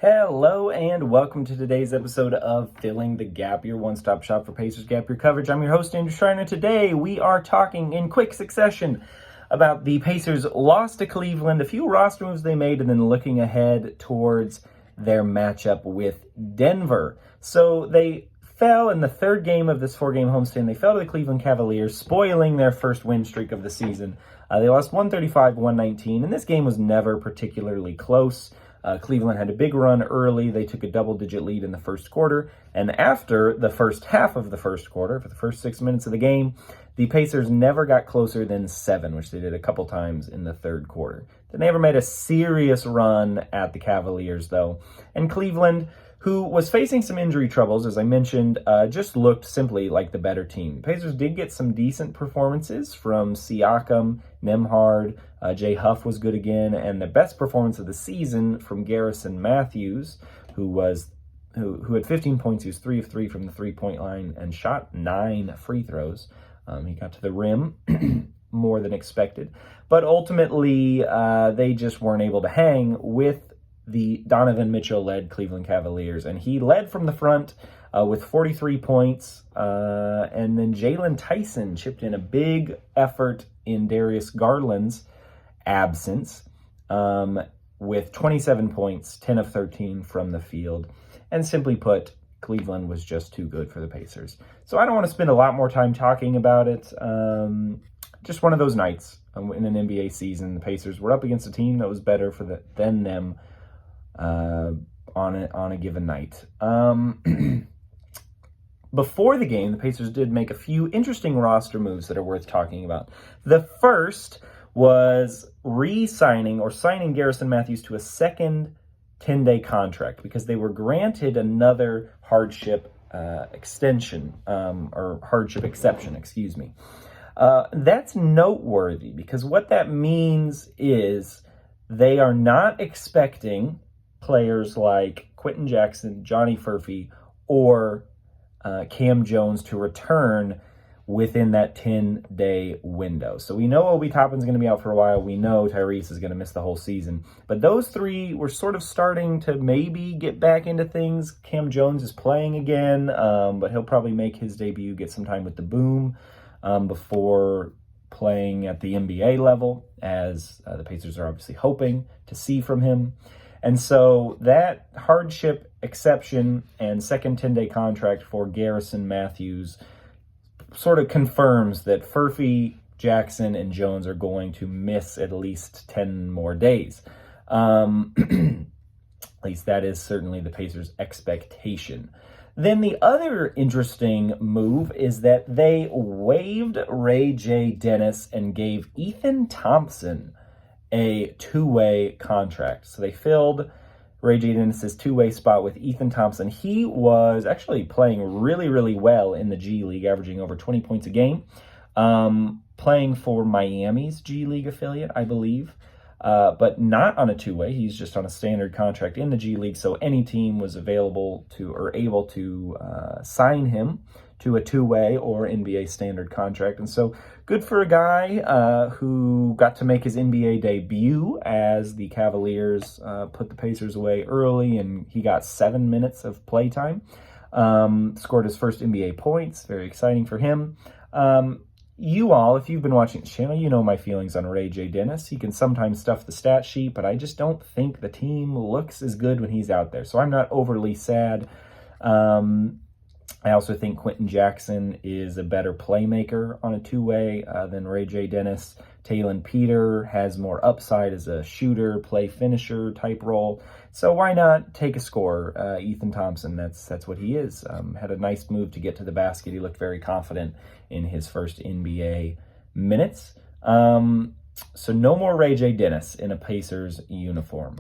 Hello and welcome to today's episode of Filling the Gap, your one-stop shop for Pacers Gap Year coverage. I'm your host, Andrew Schreiner. Today we are talking in quick succession about the Pacers' loss to Cleveland, a few roster moves they made, and then looking ahead towards their matchup with Denver. So they fell in the third game of this four-game homestand. They fell to the Cleveland Cavaliers, spoiling their first win streak of the season. They lost 135-119, and this game was never particularly close. Cleveland had a big run early. They took a double-digit lead in the first quarter. And after the first half of the first quarter, for the first 6 minutes of the game, the Pacers never got closer than 7, which they did a couple times in the third quarter. They never made a serious run at the Cavaliers, though. And Cleveland, who was facing some injury troubles, as I mentioned, just looked simply like the better team. The Pacers did get some decent performances from Siakam, Nembhard, Jay Huff was good again, and the best performance of the season from Garrison Matthews, who had 15 points. He was 3 of 3 from the three-point line and shot 9 free throws. He got to the rim more than expected. But ultimately, they just weren't able to hang with the Donovan Mitchell-led Cleveland Cavaliers. And he led from the front with 43 points. And then Jalen Tyson chipped in a big effort in Darius Garland's absence with 27 points, 10 of 13 from the field. And simply put, Cleveland was just too good for the Pacers. So I don't want to spend a lot more time talking about it. Just one of those nights in an NBA season. The Pacers were up against a team that was better than them on a given night. Before the game, the Pacers did make a few interesting roster moves that are worth talking about. The first was signing Garrison Matthews to a second 10-day contract because they were granted another hardship exception, excuse me. That's noteworthy because what that means is they are not expecting players like Quentin Jackson, Johnny Furphy, or Cam Jones to return within that 10-day window. So we know Obi Toppin's going to be out for a while. We know Tyrese is going to miss the whole season. But those three were sort of starting to maybe get back into things. Cam Jones is playing again, but he'll probably make his debut, get some time with the Boom before playing at the NBA level, as the Pacers are obviously hoping to see from him. And so that hardship exception and second 10-day contract for Garrison Matthews sort of confirms that Furphy, Jackson, and Jones are going to miss at least 10 more days. At least that is certainly the Pacers' expectation. Then the other interesting move is that they waived Ray J. Dennis and gave Ethan Thompson a two-way contract. So they filled Ray J. Dennis's two-way spot with Ethan Thompson. He was actually playing really, really well in the G League, averaging over 20 points a game, playing for Miami's G League affiliate, I believe, but not on a two-way. He's just on a standard contract in the G League, so any team was available to or able to sign him to a two-way or NBA standard contract. And so good for a guy who got to make his NBA debut as the Cavaliers put the Pacers away early, and he got 7 minutes of playtime. Scored his first NBA points. Very exciting for him. You all, if you've been watching this channel, you know my feelings on Ray J. Dennis. He can sometimes stuff the stat sheet, but I just don't think the team looks as good when he's out there. So I'm not overly sad. I also think Quentin Jackson is a better playmaker on a two-way than Ray J. Dennis. Taylen Peter has more upside as a shooter, play finisher type role. So why not take a scorer? Ethan Thompson, that's what he is. Had a nice move to get to the basket. He looked very confident in his first NBA minutes. So no more Ray J. Dennis in a Pacers uniform.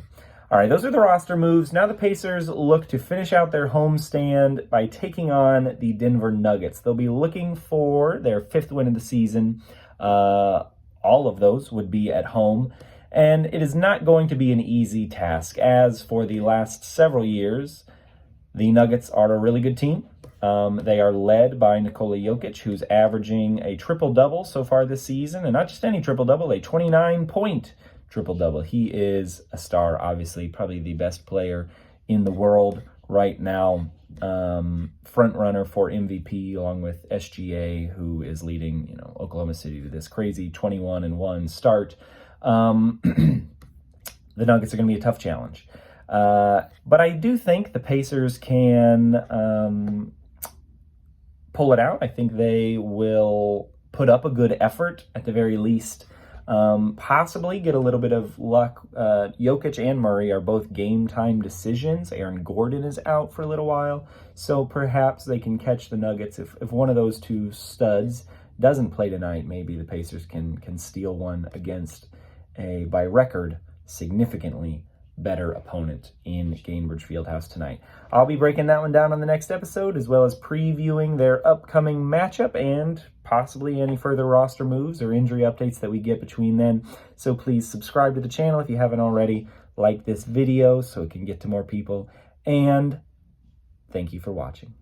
All right, those are the roster moves. Now the Pacers look to finish out their homestand by taking on the Denver Nuggets. They'll be looking for their 5th win of the season. All of those would be at home. And it is not going to be an easy task, as for the last several years, the Nuggets are a really good team. They are led by Nikola Jokic, who's averaging a triple-double so far this season, and not just any triple-double, a 29-point triple-double. He is a star, obviously, probably the best player in the world right now. Front runner for MVP, along with SGA, who is leading, Oklahoma City to this crazy 21-1 start. The Nuggets are going to be a tough challenge. But I do think the Pacers can pull it out. I think they will put up a good effort at the very least. Possibly get a little bit of luck. Jokic and Murray are both game time decisions. Aaron Gordon is out for a little while, so perhaps they can catch the Nuggets. If one of those two studs doesn't play tonight, maybe the Pacers can steal one against a, by record, significantly better opponent in Gainbridge Fieldhouse tonight. I'll be breaking that one down on the next episode, as well as previewing their upcoming matchup and possibly any further roster moves or injury updates that we get between then. So please subscribe to the channel if you haven't already. Like this video so it can get to more people. And thank you for watching.